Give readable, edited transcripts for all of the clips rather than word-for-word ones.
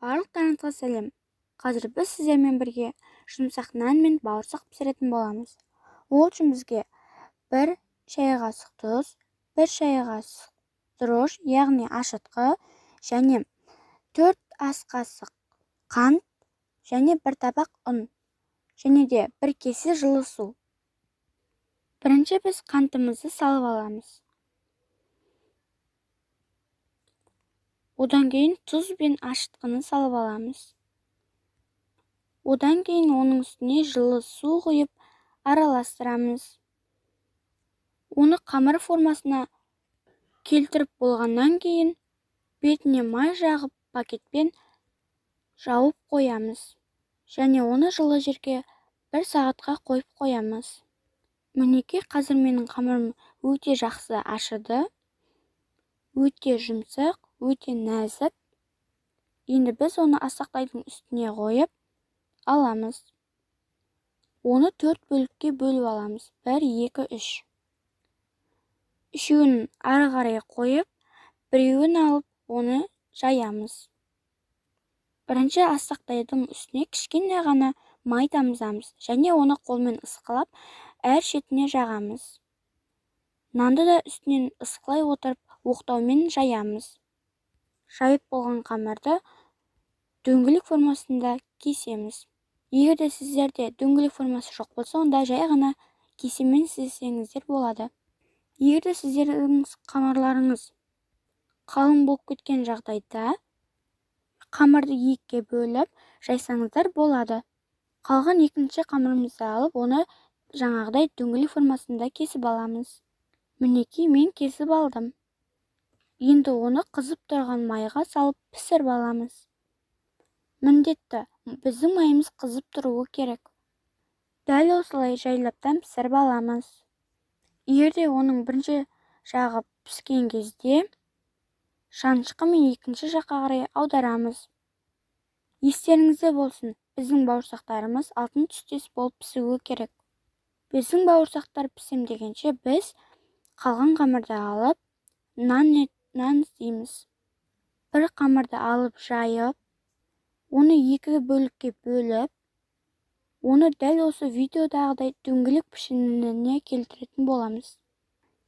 Барлықтарыңызға сәлем. Қазір біз сіздермен бірге жұмсақ нан мен бауырсақ пісіретін боламыз. Ол үшін бізге 1 шай қасық тұз, 1 шай қасық дрожь, яғни ашытқы, және 4 ас қасық қант, және 1 табақ ұн, және де 1 кесе жылы су. Бірінші біз қантымызды салып аламыз. Одан кейін тұз бен ашытқыны салып аламыз. Одан кейін оның үстіне жылы су құйып араластырамыз. Оны қамыр формасына келтіріп болғаннан кейін бетіне май жағып пакетпен жауып қоямыз. Және оны жылы жерге 1 сағатқа қойып қоямыз. Мінекей, қазір менің қамырым өте жақсы ашыды. Өте жұмсақ, өте нәзік. Енді біз оны ас тақтайдың үстіне қойып аламыз. Оны 4 бөлікке бөліп аламыз. 1, 2, 3. Үшеуін ары қарай қойып, біреуін алып, оны жаямыз. Бірінші ас тақтайдың үстіне кішкене ғана май тамызамыз, және оны қолмен ысқылап, әр шетіне жағамыз. Нанды да үстінен ысқылай отырып, оқтаумен жаямыз. Жайып болған қамырды дөңгелек формасында кесеміз. Егер де сіздерде дөңгелек формасы жоқ болса, онда жай ғана кесемен істесеңіздер болады. Егер де сіздердің қамырларыңыз қалың болып кеткен жағдайда, қамырды 2-ге бөліп жайсаңыздар болады. Қалған екінші қамырымызды алып, оны жаңағыдай дөңгелек формасында кесіп аламыз. Мінекей, мен кесіп алдым. Енді оны қызып тұрған майға салып пісіріп аламыз. Міндетті, біздің майымыз қызып тұруы керек. Дәл осылай жайлаптан пісіріп аламыз. Егер де оның бірінші жағы піскен кезде, шанышқы мен екінші жаққа қарай аударамыз. Естеріңізде болсын, біздің бауырсақтарымыз алтын түстес болып пісуі керек. Біздің бауырсақтар пісем дегенше біз қалған қамырды алып, нан істейміз. 1 қамырды алып жайып, оны 2 бөлікке бөліп, оны дәл осы видеодағыдай дөңгелек пішініне келтіретін боламыз.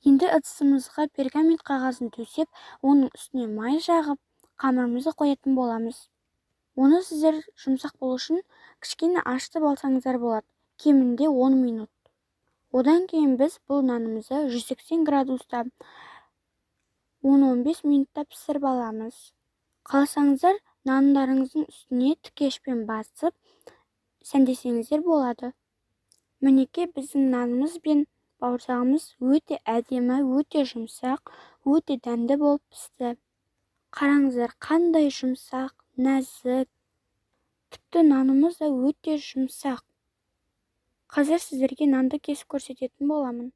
Енді ыдысымызға пергамент қағазын төсеп, оның үстіне май жағып, қамырымызды қоятын боламыз. Оны сіздер жұмсақ болу үшін кішкене ашытып алсаңыздар болады, кемінде 10 минут. Одан кейін біз бұл нанымызды 180 градуста 10-15 минутта пісіріп аламыз. Қаласаңыздар, нандарыңыздың үстіне тікешпен басып сәндесеңіздер болады. Мінекей, біздің нанымыз бен бауырсағымыз өте әдемі, өте жұмсақ, өте дәмді болып пісті. Қараңыздар, қандай жұмсақ, нәзік. Тіпті нанымыз да өте жұмсақ. Қазір сіздерге нанды кесіп көрсететін боламын.